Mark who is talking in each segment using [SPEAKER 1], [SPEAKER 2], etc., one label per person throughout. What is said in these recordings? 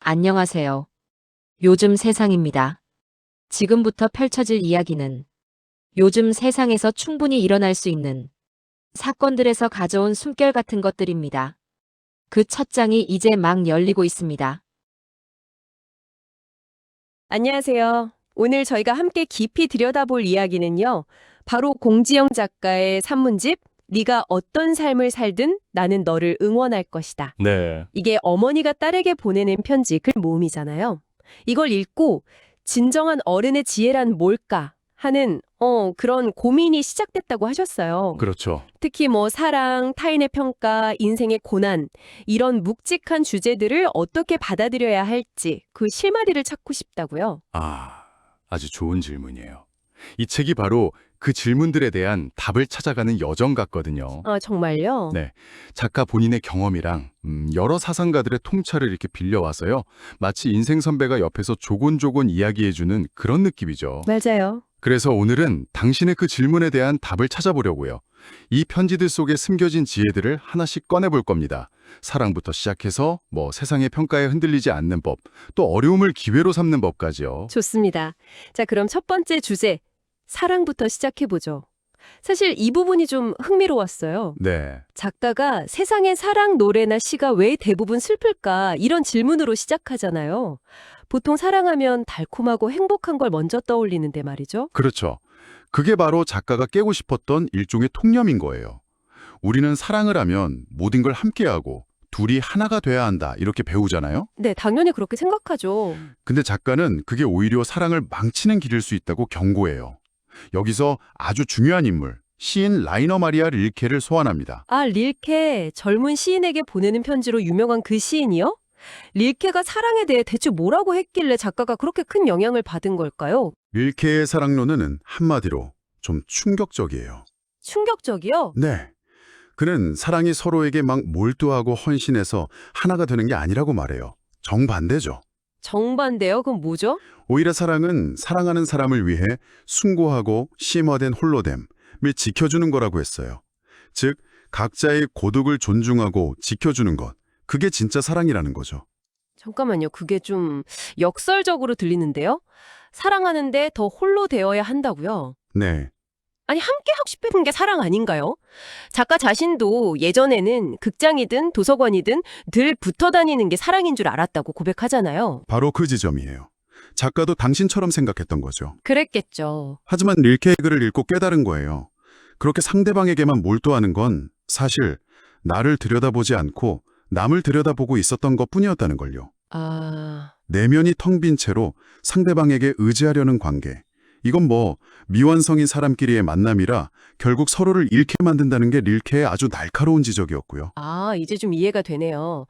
[SPEAKER 1] 안녕하세요. 요즘 세상입니다. 지금부터 펼쳐질 이야기는 요즘 세상에서 충분히 일어날 수 있는 사건들에서 가져온 숨결 같은 것들입니다. 그 첫 장이 이제 막 열리고 있습니다.
[SPEAKER 2] 안녕하세요. 오늘 저희가 함께 깊이 들여다볼 이야기는요. 바로 공지영 작가의 산문집 네가 어떤 삶을 살든 나는 너를 응원할 것이다.
[SPEAKER 3] 네,
[SPEAKER 2] 이게 어머니가 딸에게 보내는 편지 글 모음이잖아요. 이걸 읽고 진정한 어른의 지혜란 뭘까 하는 그런 고민이 시작됐다고 하셨어요.
[SPEAKER 3] 그렇죠.
[SPEAKER 2] 특히 뭐 사랑, 타인의 평가, 인생의 고난 이런 묵직한 주제들을 어떻게 받아들여야 할지 그 실마리를 찾고 싶다고요.
[SPEAKER 3] 아주 좋은 질문이에요. 이 책이 바로 그 질문들에 대한 답을 찾아가는 여정 같거든요.
[SPEAKER 2] 아, 정말요?
[SPEAKER 3] 네, 작가 본인의 경험이랑 여러 사상가들의 통찰을 이렇게 빌려와서요. 마치 인생 선배가 옆에서 조곤조곤 이야기해주는 그런 느낌이죠.
[SPEAKER 2] 맞아요.
[SPEAKER 3] 그래서 오늘은 당신의 그 질문에 대한 답을 찾아보려고요. 이 편지들 속에 숨겨진 지혜들을 하나씩 꺼내볼 겁니다. 사랑부터 시작해서 세상의 평가에 흔들리지 않는 법, 또 어려움을 기회로 삼는 법까지요.
[SPEAKER 2] 좋습니다. 자, 그럼 첫 번째 주제, 사랑부터 시작해보죠. 사실 이 부분이 좀 흥미로웠어요.
[SPEAKER 3] 네,
[SPEAKER 2] 작가가 세상의 사랑 노래나 시가 왜 대부분 슬플까 이런 질문으로 시작하잖아요. 보통 사랑하면 달콤하고 행복한 걸 먼저 떠올리는데 말이죠.
[SPEAKER 3] 그렇죠. 그게 바로 작가가 깨고 싶었던 일종의 통념인 거예요. 우리는 사랑을 하면 모든 걸 함께하고 둘이 하나가 돼야 한다 이렇게 배우잖아요.
[SPEAKER 2] 네, 당연히 그렇게 생각하죠.
[SPEAKER 3] 근데 작가는 그게 오히려 사랑을 망치는 길일 수 있다고 경고해요. 여기서 아주 중요한 인물, 시인 라이너 마리아 릴케를 소환합니다.
[SPEAKER 2] 아, 릴케, 젊은 시인에게 보내는 편지로 유명한 그 시인이요? 릴케가 사랑에 대해 대체 뭐라고 했길래 작가가 그렇게 큰 영향을 받은 걸까요?
[SPEAKER 3] 릴케의 사랑론은 한마디로 좀 충격적이에요.
[SPEAKER 2] 충격적이요?
[SPEAKER 3] 네. 그는 사랑이 서로에게 막 몰두하고 헌신해서 하나가 되는 게 아니라고 말해요. 정반대죠.
[SPEAKER 2] 정반대요? 그럼 뭐죠?
[SPEAKER 3] 오히려 사랑은 사랑하는 사람을 위해 숭고하고 심화된 홀로됨을 지켜주는 거라고 했어요. 즉, 각자의 고독을 존중하고 지켜주는 것. 그게 진짜 사랑이라는 거죠.
[SPEAKER 2] 잠깐만요. 그게 좀 역설적으로 들리는데요? 사랑하는데 더 홀로 되어야 한다고요?
[SPEAKER 3] 네.
[SPEAKER 2] 아니, 함께 하고 싶은 게 사랑 아닌가요? 작가 자신도 예전에는 극장이든 도서관이든 늘 붙어 다니는 게 사랑인 줄 알았다고 고백하잖아요.
[SPEAKER 3] 바로 그 지점이에요. 작가도 당신처럼 생각했던 거죠.
[SPEAKER 2] 그랬겠죠.
[SPEAKER 3] 하지만 릴케의 글을 읽고 깨달은 거예요. 그렇게 상대방에게만 몰두하는 건 사실 나를 들여다보지 않고 남을 들여다보고 있었던 것뿐이었다는 걸요.
[SPEAKER 2] 아,
[SPEAKER 3] 내면이 텅 빈 채로 상대방에게 의지하려는 관계. 이건 미완성인 사람끼리의 만남이라 결국 서로를 잃게 만든다는 게 릴케의 아주 날카로운 지적이었고요.
[SPEAKER 2] 이제 좀 이해가 되네요.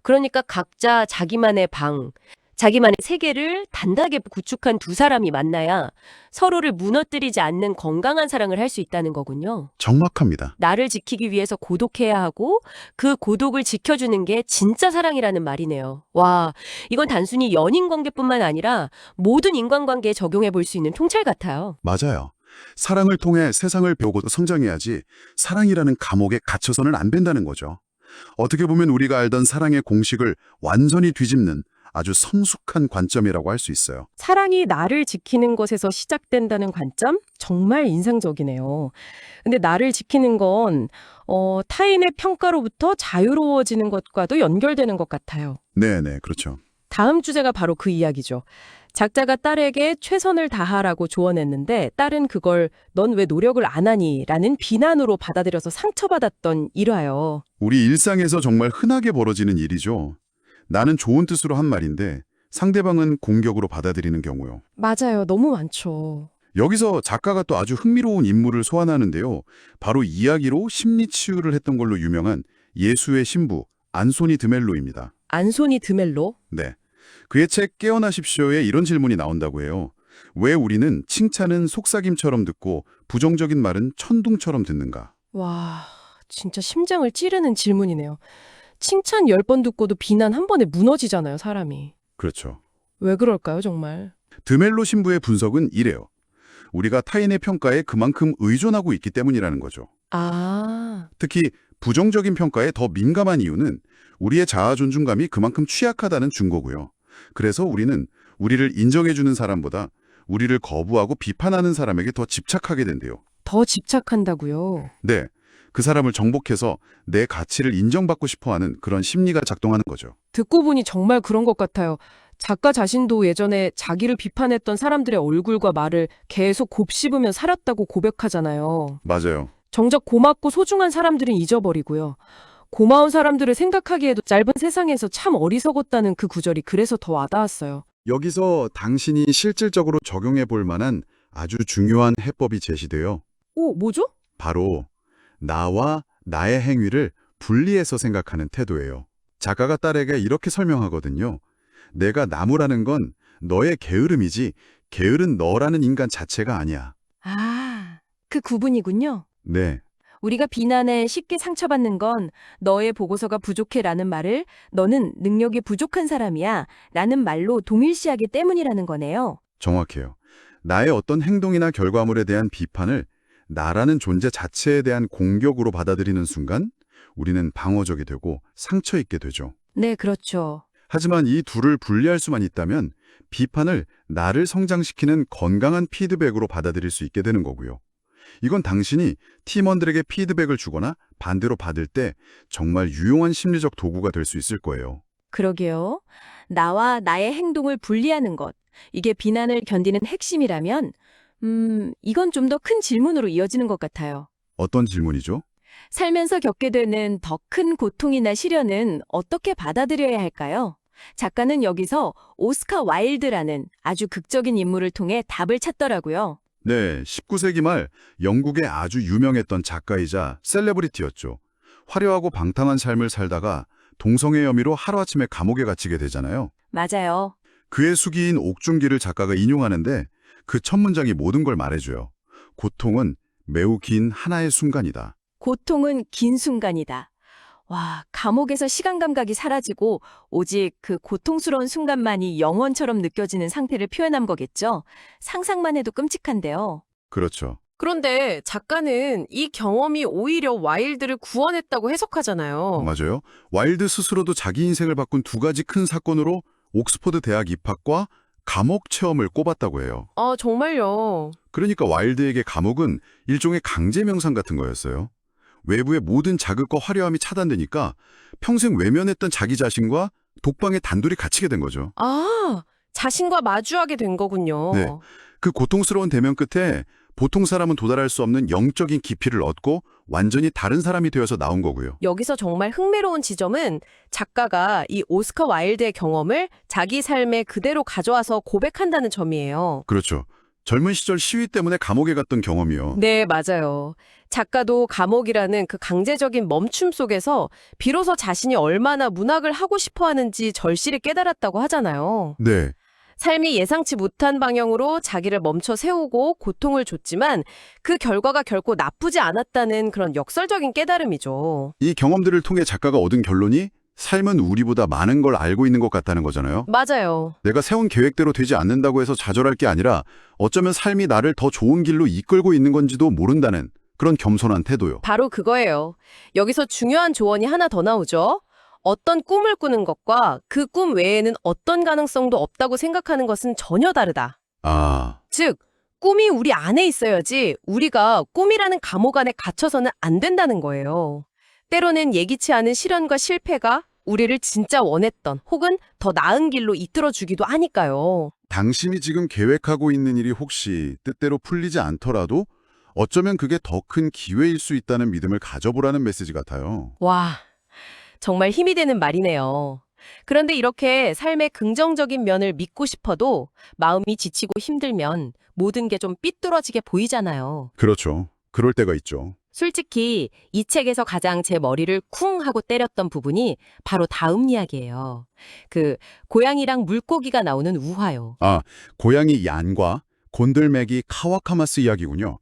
[SPEAKER 2] 그러니까 각자 자기만의 방, 자기만의 세계를 단단하게 구축한 두 사람이 만나야 서로를 무너뜨리지 않는 건강한 사랑을 할 수 있다는 거군요.
[SPEAKER 3] 정확합니다.
[SPEAKER 2] 나를 지키기 위해서 고독해야 하고 그 고독을 지켜주는 게 진짜 사랑이라는 말이네요. 와, 이건 단순히 연인 관계뿐만 아니라 모든 인간관계에 적용해 볼 수 있는 통찰 같아요.
[SPEAKER 3] 맞아요. 사랑을 통해 세상을 배우고 성장해야지 사랑이라는 감옥에 갇혀서는 안 된다는 거죠. 어떻게 보면 우리가 알던 사랑의 공식을 완전히 뒤집는 아주 성숙한 관점이라고 할 수 있어요.
[SPEAKER 4] 사랑이 나를 지키는 것에서 시작된다는 관점? 정말 인상적이네요. 근데 나를 지키는 건 타인의 평가로부터 자유로워지는 것과도 연결되는 것 같아요.
[SPEAKER 3] 네네, 그렇죠.
[SPEAKER 4] 다음 주제가 바로 그 이야기죠. 작자가 딸에게 최선을 다하라고 조언했는데 딸은 그걸 넌 왜 노력을 안 하니? 라는 비난으로 받아들여서 상처받았던 일화요.
[SPEAKER 3] 우리 일상에서 정말 흔하게 벌어지는 일이죠. 나는 좋은 뜻으로 한 말인데 상대방은 공격으로 받아들이는 경우요.
[SPEAKER 4] 맞아요. 너무 많죠.
[SPEAKER 3] 여기서 작가가 또 아주 흥미로운 인물을 소환하는데요. 바로 이야기로 심리치유를 했던 걸로 유명한 예수의 신부 안소니 드멜로입니다.
[SPEAKER 4] 안소니 드멜로?
[SPEAKER 3] 네. 그의 책 깨어나십시오에 이런 질문이 나온다고 해요. 왜 우리는 칭찬은 속삭임처럼 듣고 부정적인 말은 천둥처럼 듣는가?
[SPEAKER 4] 와, 진짜 심장을 찌르는 질문이네요. 칭찬 10번 듣고도 비난 한 번에 무너지잖아요, 사람이.
[SPEAKER 3] 그렇죠.
[SPEAKER 4] 왜 그럴까요, 정말?
[SPEAKER 3] 드멜로 신부의 분석은 이래요. 우리가 타인의 평가에 그만큼 의존하고 있기 때문이라는 거죠.
[SPEAKER 4] 아,
[SPEAKER 3] 특히 부정적인 평가에 더 민감한 이유는 우리의 자아 존중감이 그만큼 취약하다는 증거고요. 그래서 우리는 우리를 인정해주는 사람보다 우리를 거부하고 비판하는 사람에게 더 집착하게 된대요.
[SPEAKER 4] 더 집착한다고요?
[SPEAKER 3] 네, 그 사람을 정복해서 내 가치를 인정받고 싶어하는 그런 심리가 작동하는 거죠.
[SPEAKER 4] 듣고 보니 정말 그런 것 같아요. 작가 자신도 예전에 자기를 비판했던 사람들의 얼굴과 말을 계속 곱씹으며 살았다고 고백하잖아요.
[SPEAKER 3] 맞아요.
[SPEAKER 4] 정작 고맙고 소중한 사람들은 잊어버리고요. 고마운 사람들을 생각하기에도 짧은 세상에서 참 어리석었다는 그 구절이 그래서 더 와닿았어요.
[SPEAKER 3] 여기서 당신이 실질적으로 적용해 볼 만한 아주 중요한 해법이 제시돼요.
[SPEAKER 4] 오, 뭐죠?
[SPEAKER 3] 바로 나와 나의 행위를 분리해서 생각하는 태도예요. 작가가 딸에게 이렇게 설명하거든요. 내가 나무라는 건 너의 게으름이지 게으른 너라는 인간 자체가 아니야.
[SPEAKER 4] 아, 그 구분이군요.
[SPEAKER 3] 네,
[SPEAKER 4] 우리가 비난에 쉽게 상처받는 건 너의 보고서가 부족해라는 말을 너는 능력이 부족한 사람이야 라는 말로 동일시하기 때문이라는 거네요.
[SPEAKER 3] 정확해요. 나의 어떤 행동이나 결과물에 대한 비판을 나라는 존재 자체에 대한 공격으로 받아들이는 순간 우리는 방어적이 되고 상처 입게 되죠.
[SPEAKER 4] 네, 그렇죠.
[SPEAKER 3] 하지만 이 둘을 분리할 수만 있다면 비판을 나를 성장시키는 건강한 피드백으로 받아들일 수 있게 되는 거고요. 이건 당신이 팀원들에게 피드백을 주거나 반대로 받을 때 정말 유용한 심리적 도구가 될 수 있을 거예요.
[SPEAKER 4] 그러게요. 나와 나의 행동을 분리하는 것. 이게 비난을 견디는 핵심이라면, 이건 좀 더 큰 질문으로 이어지는 것 같아요.
[SPEAKER 3] 어떤 질문이죠?
[SPEAKER 4] 살면서 겪게 되는 더 큰 고통이나 시련은 어떻게 받아들여야 할까요? 작가는 여기서 오스카 와일드라는 아주 극적인 인물을 통해 답을 찾더라고요.
[SPEAKER 3] 네, 19세기 말 영국의 아주 유명했던 작가이자 셀레브리티였죠. 화려하고 방탕한 삶을 살다가 동성애 혐의로 하루아침에 감옥에 갇히게 되잖아요.
[SPEAKER 4] 맞아요.
[SPEAKER 3] 그의 수기인 옥중기를 작가가 인용하는데 그 첫 문장이 모든 걸 말해줘요. 고통은 매우 긴 하나의 순간이다.
[SPEAKER 4] 고통은 긴 순간이다. 와, 감옥에서 시간 감각이 사라지고 오직 그 고통스러운 순간만이 영원처럼 느껴지는 상태를 표현한 거겠죠. 상상만 해도 끔찍한데요.
[SPEAKER 3] 그렇죠.
[SPEAKER 5] 그런데 작가는 이 경험이 오히려 와일드를 구원했다고 해석하잖아요.
[SPEAKER 3] 맞아요. 와일드 스스로도 자기 인생을 바꾼 두 가지 큰 사건으로 옥스퍼드 대학 입학과 감옥 체험을 꼽았다고 해요.
[SPEAKER 5] 아, 정말요.
[SPEAKER 3] 그러니까 와일드에게 감옥은 일종의 강제 명상 같은 거였어요. 외부의 모든 자극과 화려함이 차단되니까 평생 외면했던 자기 자신과 독방에 단둘이 갇히게 된 거죠.
[SPEAKER 5] 아, 자신과 마주하게 된 거군요.
[SPEAKER 3] 네. 그 고통스러운 대면 끝에 보통 사람은 도달할 수 없는 영적인 깊이를 얻고 완전히 다른 사람이 되어서 나온 거고요.
[SPEAKER 5] 여기서 정말 흥미로운 지점은 작가가 이 오스카 와일드의 경험을 자기 삶에 그대로 가져와서 고백한다는 점이에요.
[SPEAKER 3] 그렇죠. 젊은 시절 시위 때문에 감옥에 갔던 경험이요.
[SPEAKER 5] 네, 맞아요. 작가도 감옥이라는 그 강제적인 멈춤 속에서 비로소 자신이 얼마나 문학을 하고 싶어 하는지 절실히 깨달았다고 하잖아요.
[SPEAKER 3] 네.
[SPEAKER 5] 삶이 예상치 못한 방향으로 자기를 멈춰 세우고 고통을 줬지만 그 결과가 결코 나쁘지 않았다는 그런 역설적인 깨달음이죠.
[SPEAKER 3] 이 경험들을 통해 작가가 얻은 결론이 삶은 우리보다 많은 걸 알고 있는 것 같다는 거잖아요.
[SPEAKER 5] 맞아요.
[SPEAKER 3] 내가 세운 계획대로 되지 않는다고 해서 좌절할 게 아니라 어쩌면 삶이 나를 더 좋은 길로 이끌고 있는 건지도 모른다는 그런 겸손한 태도요.
[SPEAKER 5] 바로 그거예요. 여기서 중요한 조언이 하나 더 나오죠. 어떤 꿈을 꾸는 것과 그 꿈 외에는 어떤 가능성도 없다고 생각하는 것은 전혀 다르다.
[SPEAKER 3] 아,
[SPEAKER 5] 즉, 꿈이 우리 안에 있어야지 우리가 꿈이라는 감옥 안에 갇혀서는 안 된다는 거예요. 때로는 예기치 않은 시련과 실패가 우리를 진짜 원했던 혹은 더 나은 길로 이끌어주기도 하니까요.
[SPEAKER 3] 당신이 지금 계획하고 있는 일이 혹시 뜻대로 풀리지 않더라도 어쩌면 그게 더 큰 기회일 수 있다는 믿음을 가져보라는 메시지 같아요.
[SPEAKER 5] 와, 정말 힘이 되는 말이네요. 그런데 이렇게 삶의 긍정적인 면을 믿고 싶어도 마음이 지치고 힘들면 모든 게 좀 삐뚤어지게 보이잖아요.
[SPEAKER 3] 그렇죠. 그럴 때가 있죠.
[SPEAKER 5] 솔직히 이 책에서 가장 제 머리를 쿵 하고 때렸던 부분이 바로 다음 이야기예요. 그 고양이랑 물고기가 나오는 우화요.
[SPEAKER 3] 아, 고양이 얀과 곤들메기 카와카마스 이야기군요.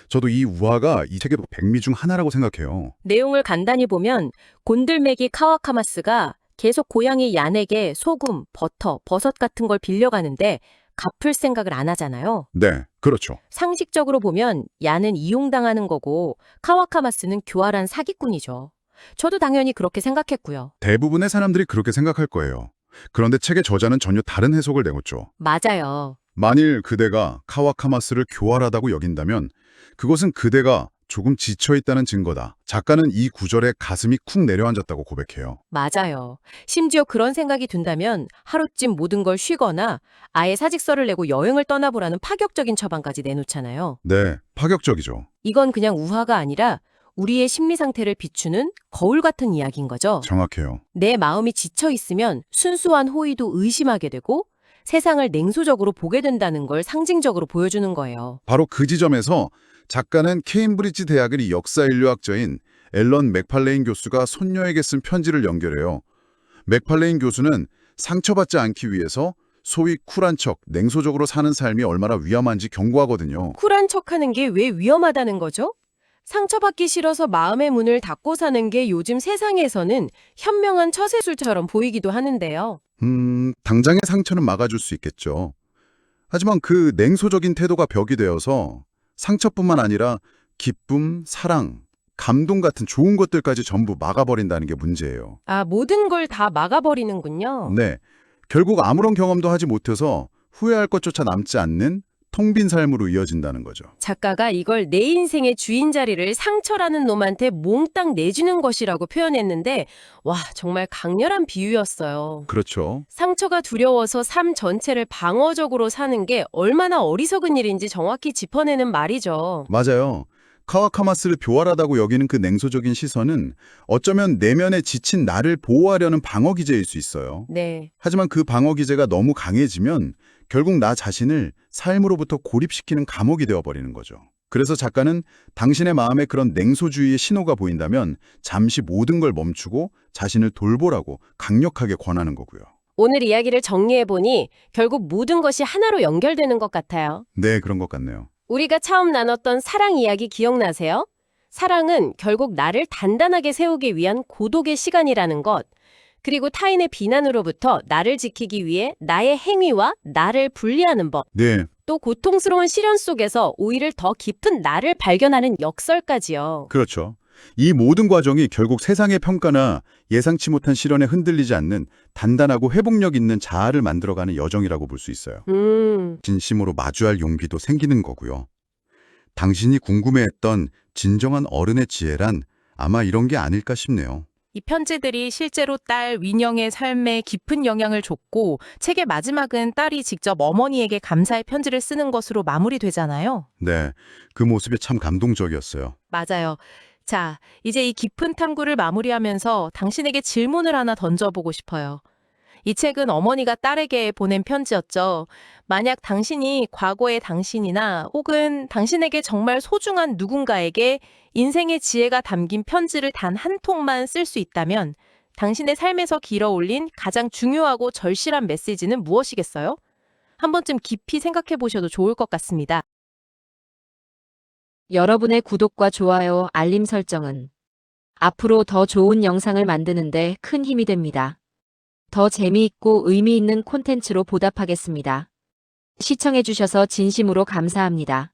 [SPEAKER 3] 저도 이 우화가 이 책의 백미 중 하나라고 생각해요.
[SPEAKER 5] 내용을 간단히 보면 곤들메기 카와카마스가 계속 고양이 얀에게 소금, 버터, 버섯 같은 걸 빌려가는데 갚을 생각을 안 하잖아요.
[SPEAKER 3] 네, 그렇죠.
[SPEAKER 5] 상식적으로 보면 얀은 이용당하는 거고 카와카마스는 교활한 사기꾼이죠. 저도 당연히 그렇게 생각했고요.
[SPEAKER 3] 대부분의 사람들이 그렇게 생각할 거예요. 그런데 책의 저자는 전혀 다른 해석을 내었죠.
[SPEAKER 5] 맞아요.
[SPEAKER 3] 만일 그대가 카와카마스를 교활하다고 여긴다면 그것은 그대가 조금 지쳐있다는 증거다. 작가는 이 구절에 가슴이 쿵 내려앉았다고 고백해요.
[SPEAKER 5] 맞아요. 심지어 그런 생각이 든다면 하루쯤 모든 걸 쉬거나 아예 사직서를 내고 여행을 떠나보라는 파격적인 처방까지 내놓잖아요.
[SPEAKER 3] 네, 파격적이죠.
[SPEAKER 5] 이건 그냥 우화가 아니라 우리의 심리 상태를 비추는 거울 같은 이야기인 거죠.
[SPEAKER 3] 정확해요.
[SPEAKER 5] 내 마음이 지쳐 있으면 순수한 호의도 의심하게 되고 세상을 냉소적으로 보게 된다는 걸 상징적으로 보여주는 거예요.
[SPEAKER 3] 바로 그 지점에서 작가는 케임브리지 대학의 역사인류학자인 앨런 맥팔레인 교수가 손녀에게 쓴 편지를 연결해요. 맥팔레인 교수는 상처받지 않기 위해서 소위 쿨한 척, 냉소적으로 사는 삶이 얼마나 위험한지 경고하거든요.
[SPEAKER 5] 쿨한 척하는 게 왜 위험하다는 거죠? 상처받기 싫어서 마음의 문을 닫고 사는 게 요즘 세상에서는 현명한 처세술처럼 보이기도 하는데요.
[SPEAKER 3] 당장의 상처는 막아줄 수 있겠죠. 하지만 그 냉소적인 태도가 벽이 되어서 상처뿐만 아니라 기쁨, 사랑, 감동 같은 좋은 것들까지 전부 막아버린다는 게 문제예요.
[SPEAKER 5] 아, 모든 걸 다 막아버리는군요.
[SPEAKER 3] 네, 결국 아무런 경험도 하지 못해서 후회할 것조차 남지 않는 텅 빈 삶으로 이어진다는 거죠.
[SPEAKER 5] 작가가 이걸 내 인생의 주인 자리를 상처라는 놈한테 몽땅 내주는 것이라고 표현했는데 와, 정말 강렬한 비유였어요.
[SPEAKER 3] 그렇죠.
[SPEAKER 5] 상처가 두려워서 삶 전체를 방어적으로 사는 게 얼마나 어리석은 일인지 정확히 짚어내는 말이죠.
[SPEAKER 3] 맞아요. 카와카마스를 교활하다고 여기는 그 냉소적인 시선은 어쩌면 내면에 지친 나를 보호하려는 방어 기제일 수 있어요.
[SPEAKER 5] 네.
[SPEAKER 3] 하지만 그 방어 기제가 너무 강해지면 결국 나 자신을 삶으로부터 고립시키는 감옥이 되어버리는 거죠. 그래서 작가는 당신의 마음에 그런 냉소주의의 신호가 보인다면 잠시 모든 걸 멈추고 자신을 돌보라고 강력하게 권하는 거고요.
[SPEAKER 5] 오늘 이야기를 정리해보니 결국 모든 것이 하나로 연결되는 것 같아요.
[SPEAKER 3] 네, 그런 것 같네요.
[SPEAKER 5] 우리가 처음 나눴던 사랑 이야기 기억나세요? 사랑은 결국 나를 단단하게 세우기 위한 고독의 시간이라는 것, 그리고 타인의 비난으로부터 나를 지키기 위해 나의 행위와 나를 분리하는 법,
[SPEAKER 3] 네,
[SPEAKER 5] 또 고통스러운 시련 속에서 오히려 더 깊은 나를 발견하는 역설까지요.
[SPEAKER 3] 그렇죠. 이 모든 과정이 결국 세상의 평가나 예상치 못한 시련에 흔들리지 않는 단단하고 회복력 있는 자아를 만들어가는 여정이라고 볼 수 있어요. 진심으로 마주할 용기도 생기는 거고요. 당신이 궁금해했던 진정한 어른의 지혜란 아마 이런 게 아닐까 싶네요.
[SPEAKER 6] 이 편지들이 실제로 딸 윈영의 삶에 깊은 영향을 줬고 책의 마지막은 딸이 직접 어머니에게 감사의 편지를 쓰는 것으로 마무리되잖아요.
[SPEAKER 3] 네, 그 모습이 참 감동적이었어요.
[SPEAKER 6] 맞아요. 자, 이제 이 깊은 탐구를 마무리하면서 당신에게 질문을 하나 던져보고 싶어요. 이 책은 어머니가 딸에게 보낸 편지였죠. 만약 당신이 과거의 당신이나 혹은 당신에게 정말 소중한 누군가에게 인생의 지혜가 담긴 편지를 단 한 통만 쓸 수 있다면 당신의 삶에서 길어올린 가장 중요하고 절실한 메시지는 무엇이겠어요? 한 번쯤 깊이 생각해 보셔도 좋을 것 같습니다.
[SPEAKER 1] 여러분의 구독과 좋아요, 알림 설정은 앞으로 더 좋은 영상을 만드는데 큰 힘이 됩니다. 더 재미있고 의미 있는 콘텐츠로 보답하겠습니다. 시청해주셔서 진심으로 감사합니다.